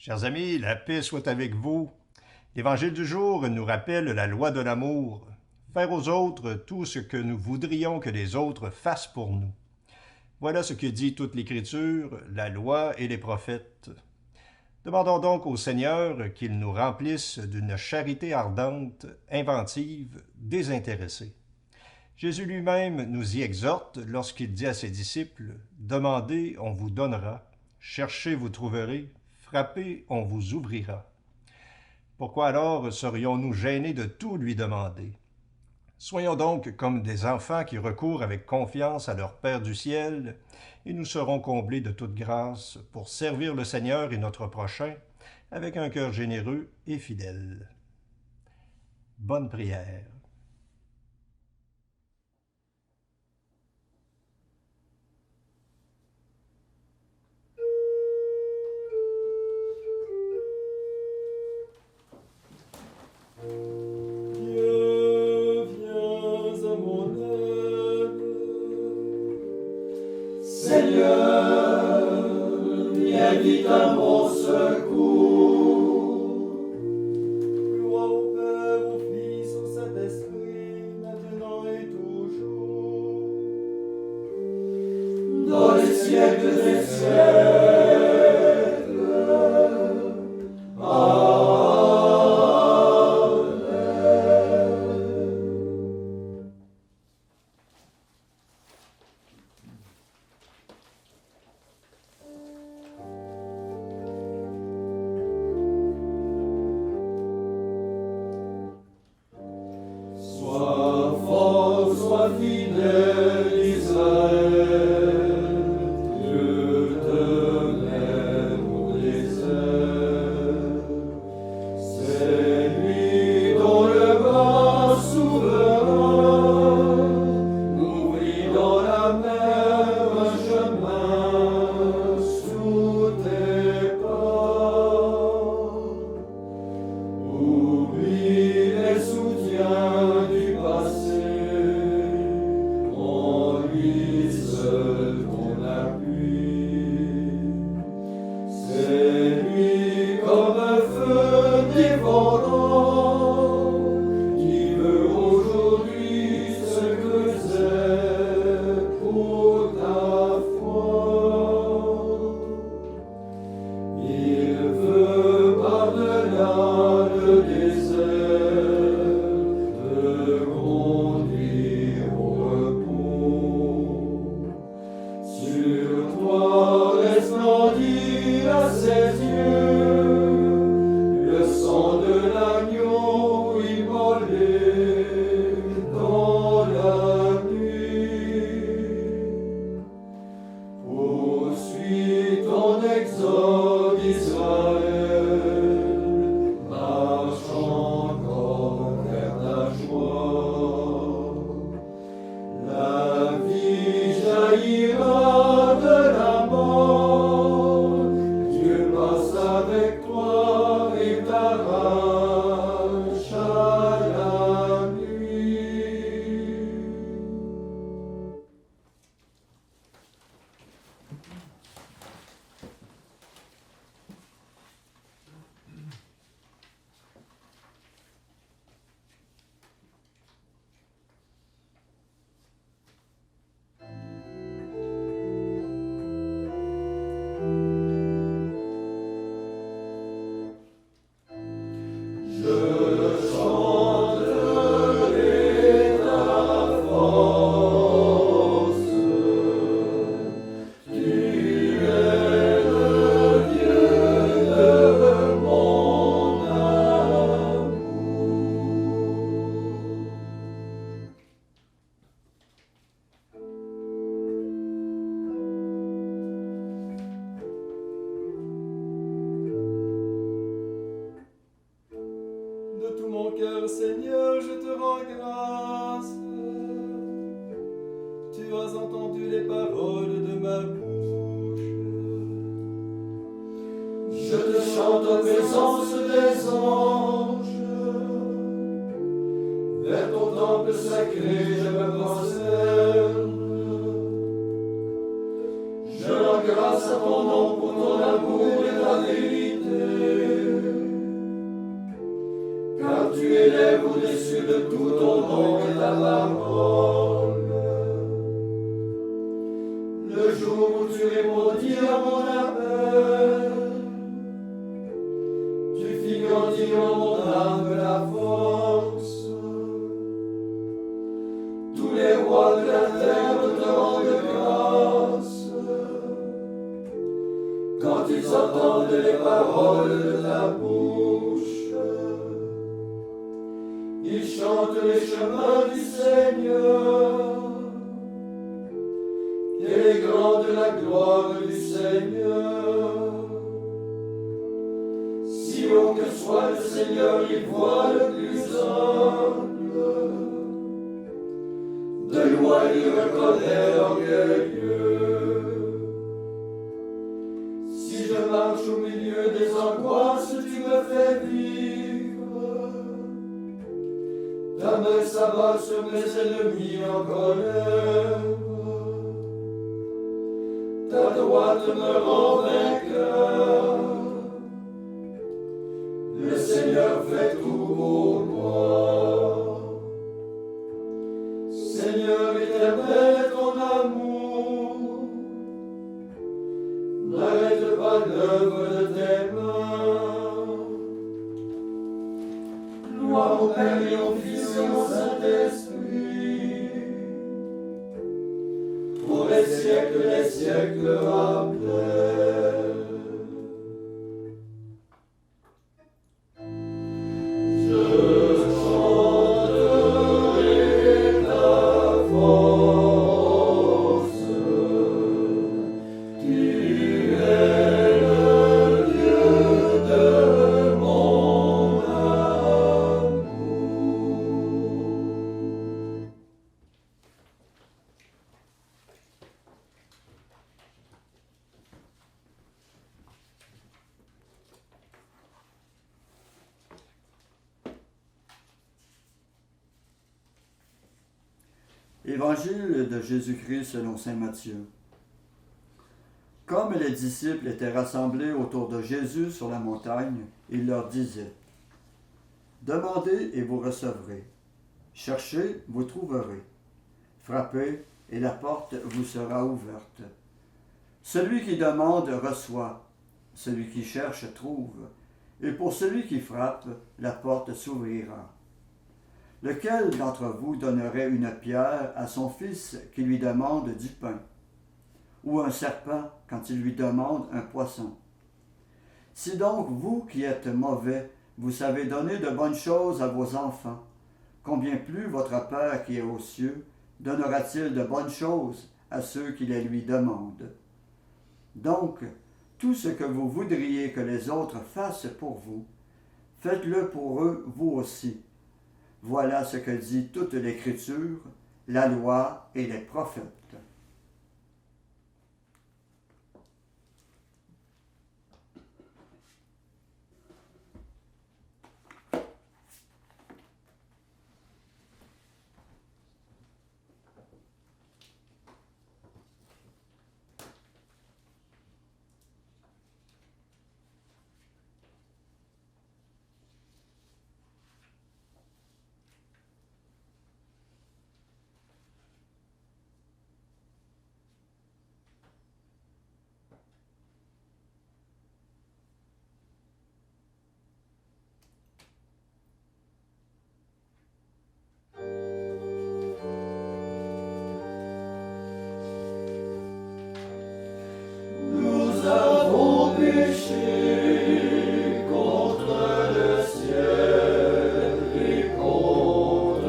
Chers amis, la paix soit avec vous. L'Évangile du jour nous rappelle la loi de l'amour, faire aux autres tout ce que nous voudrions que les autres fassent pour nous. Voilà ce que dit toute l'Écriture, la loi et les prophètes. Demandons donc au Seigneur qu'il nous remplisse d'une charité ardente, inventive, désintéressée. Jésus lui-même nous y exhorte lorsqu'il dit à ses disciples « Demandez, on vous donnera. Cherchez, vous trouverez. Frappez, on vous ouvrira. » Pourquoi alors serions-nous gênés de tout lui demander? Soyons donc comme des enfants qui recourent avec confiance à leur Père du ciel, et nous serons comblés de toute grâce pour servir le Seigneur et notre prochain avec un cœur généreux et fidèle. Bonne prière. Dieu, viens à mon aide. Seigneur, viens vite à mon secours. Gloire au Père, au Fils, au Saint-Esprit, maintenant et toujours. Dans les siècles des siècles. Sois fort, sois fidèle, Israël. Dieu te mène au désert. C'est lui dont le bras souverain ouvrit dans la mer un chemin sous tes pas. Oublie les soutiens du passé, en lui seul ton appui. C'est lui comme un feu dévorant, qui veut aujourd'hui ce que c'est pour ta foi. Il veut par-delà le désert te conduire au repos. Sur toi resplendit à ses yeux le sang de l'agneau immolé dans la nuit. Poursuis ton exode, Israël, marche encore vers ta joie. La vie jaillira de la mort, Dieu passe avec toi et t'arrache à la nuit. Je chanterai ta force. Tu es le Dieu de mon amour. De tout mon cœur, Seigneur, je te rends grâce. Tu as entendu les paroles de ma bouche. Je te chante en présence des anges. Vers ton temple sacré, je me prosterne. Je rends grâce à ton nom pour ton amour et ta vérité. au-dessus de tout ton nom et ta parole. Le jour où tu répondis à mon appel, tu fis grandir en mon âme la force. Tous les rois de la terre te rendent grâce quand ils entendent les paroles de ta bouche. Ils chantent les chemins du Seigneur. Quelle est grande la gloire du Seigneur. Si haut que soit le Seigneur, il voit le plus humble. De loin, il reconnaît l'orgueilleux. Si je marche au milieu des angoisses, tu me fais vivre. Ta main s'abat sur mes ennemis en colère. Ta droite me rend vainqueur. Le Seigneur fait tout pour moi. Seigneur éternel est ton amour. N'arrête pas l'œuvre de tes mains. Gloire au Père et au Fils et au Saint-Esprit, pour les siècles des siècles. Amen. Évangile de Jésus-Christ selon saint Matthieu. Comme les disciples étaient rassemblés autour de Jésus sur la montagne, il leur disait : Demandez et vous recevrez. Cherchez, vous trouverez. Frappez, et la porte vous sera ouverte. Celui qui demande reçoit. Celui qui cherche trouve. Et pour celui qui frappe, la porte s'ouvrira. Lequel d'entre vous donnerait une pierre à son fils qui lui demande du pain, ou un serpent quand il lui demande un poisson? Si donc vous qui êtes mauvais, vous savez donner de bonnes choses à vos enfants, combien plus votre Père qui est aux cieux donnera-t-il de bonnes choses à ceux qui les lui demandent? Donc, tout ce que vous voudriez que les autres fassent pour vous, faites-le pour eux vous aussi. Voilà ce que dit toute l'Écriture, la loi et les prophètes. Nous avons péché contre le ciel et contre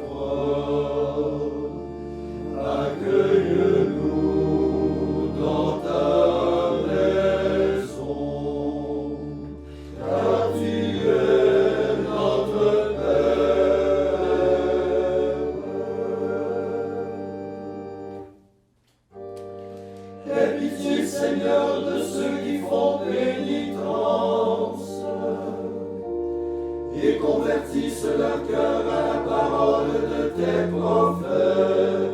toi. Accueille-nous dans ta maison, car tu es notre Père. Aie pitié, Seigneur, de ceux qui font pénitence et convertissent leur cœur à la parole de tes prophètes.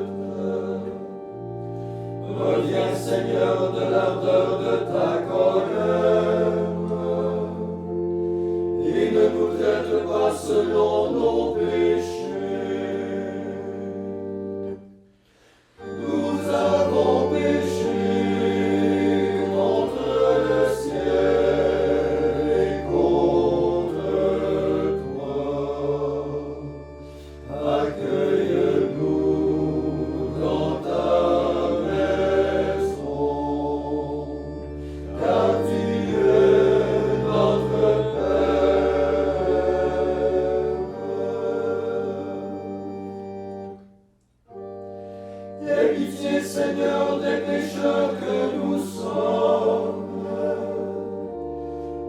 Reviens, Seigneur, de l'ardeur de ta colère et ne nous traite pas selon nos péchés. Nous avons péché contre le ciel et contre toi. Accueille-nous dans ta maison, car tu es notre Père. Aie pitié, Seigneur, des pécheurs que nous sommes.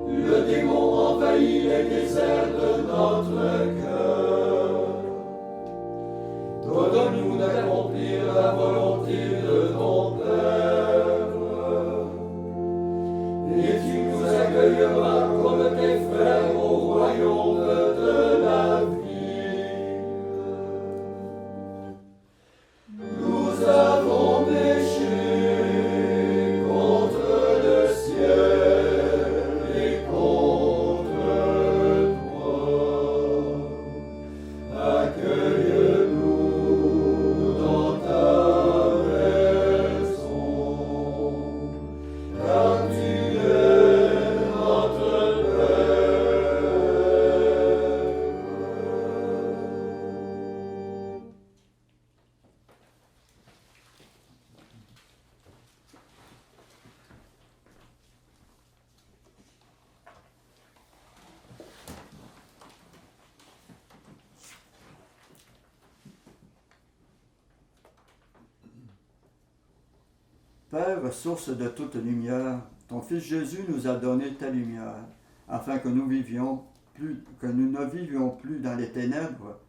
Le démon envahit les déserts de notre cœur. Donne-nous d'accomplir la volonté de ton Père. Et tu nous accueilleras comme tes frères au royaume de la vie. Nous avons péché contre le ciel et contre toi. Accueille-nous dans ta maison, car tu es notre Père. Père, source de toute lumière, ton Fils Jésus nous a donné ta lumière, afin que nous ne vivions plus dans les ténèbres.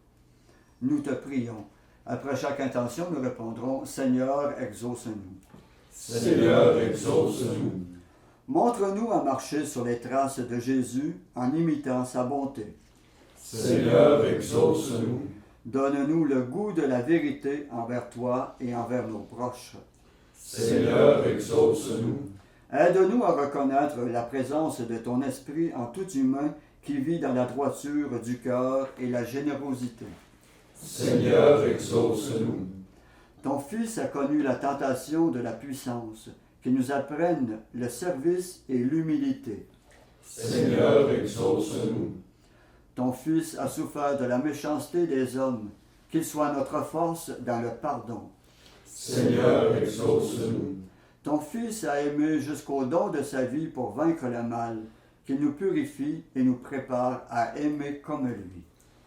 Nous te prions. Après chaque intention, nous répondrons, Seigneur, exauce-nous. Seigneur, exauce-nous. Montre-nous à marcher sur les traces de Jésus en imitant sa bonté. Seigneur, exauce-nous. Donne-nous le goût de la vérité envers toi et envers nos proches. Seigneur, exauce-nous. Aide-nous à reconnaître la présence de ton esprit en tout humain qui vit dans la droiture du cœur et la générosité. Seigneur, exauce-nous. Ton Fils a connu la tentation de la puissance, qui nous apprenne le service et l'humilité. Seigneur, exauce-nous. Ton Fils a souffert de la méchanceté des hommes, qu'il soit notre force dans le pardon. Seigneur, exauce-nous. Ton Fils a aimé jusqu'au don de sa vie pour vaincre le mal, qu'il nous purifie et nous prépare à aimer comme lui.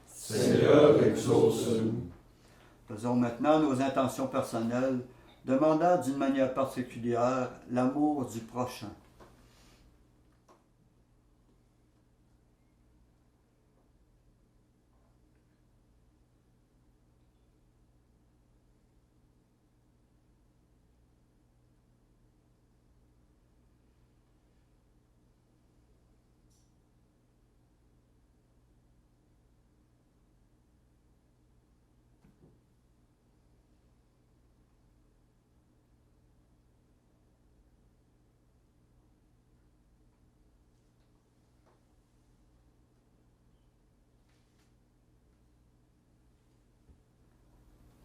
Seigneur, exauce-nous. Faisons maintenant nos intentions personnelles, demandant d'une manière particulière l'amour du prochain.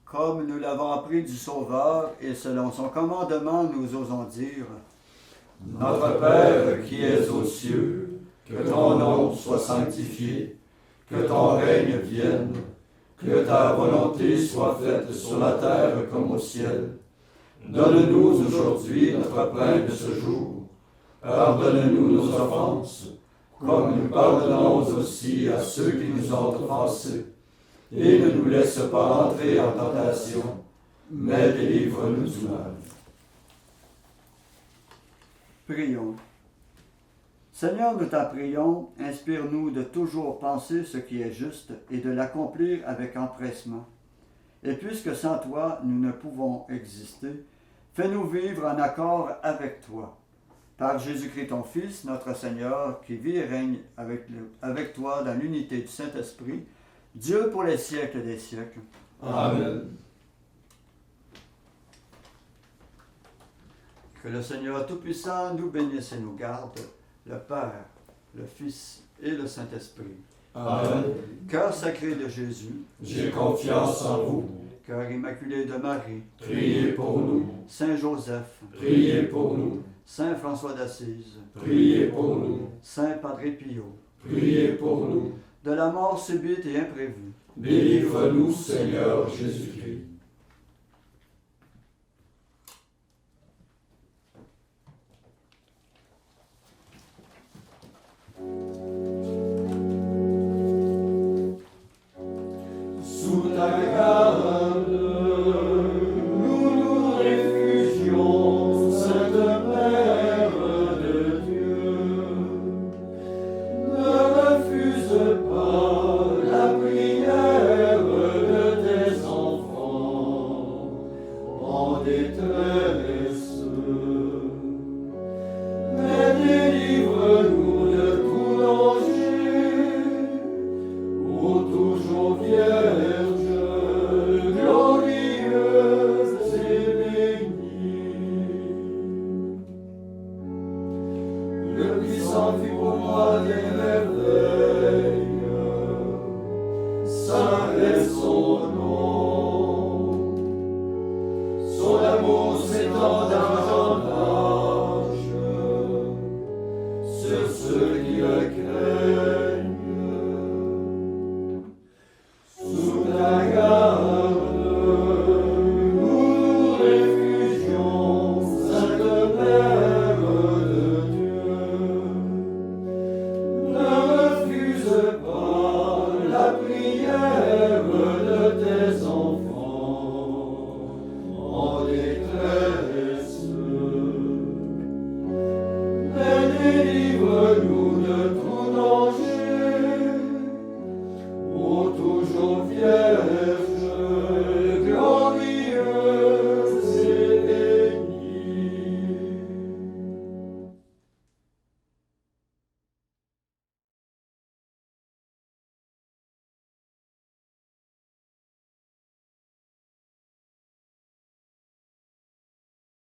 Comme nous l'avons appris du Sauveur et selon son commandement, nous osons dire, Notre Père qui es aux cieux, que ton nom soit sanctifié, que ton règne vienne, que ta volonté soit faite sur la terre comme au ciel. Donne-nous aujourd'hui notre pain de ce jour. Pardonne-nous nos offenses, comme nous pardonnons aussi à ceux qui nous ont offensés. Et ne nous laisse pas entrer en tentation, mais délivre-nous du mal. prions. Seigneur, nous t'en prions, inspire-nous de toujours penser ce qui est juste et de l'accomplir avec empressement. Et puisque sans toi, nous ne pouvons exister, fais-nous vivre en accord avec toi. Par Jésus-Christ, ton Fils, notre Seigneur, qui vit et règne avec toi dans l'unité du Saint-Esprit, Dieu pour les siècles des siècles. Amen. Que le Seigneur Tout-Puissant nous bénisse et nous garde, le Père, le Fils et le Saint-Esprit. Amen. Cœur sacré de Jésus, J'ai confiance en vous. cœur immaculé de Marie, Priez pour nous. Saint Joseph, Priez pour nous. Saint François d'Assise, Priez pour nous. Saint Padre Pio, Priez pour nous. de la mort subite et imprévue, Délivre-nous, Seigneur Jésus-Christ. Sous ta garde, nous nous réfugions, Sainte Mère de Dieu. Ne refuse pas la prière de tes enfants en détresse, mais délivre-nous de tout danger, ô toujours Vierge, glorieuse et bénie. Le puissant fit pour moi des merveilles, saint est son nom. Son amour s'étend d'âge en âge sur ceux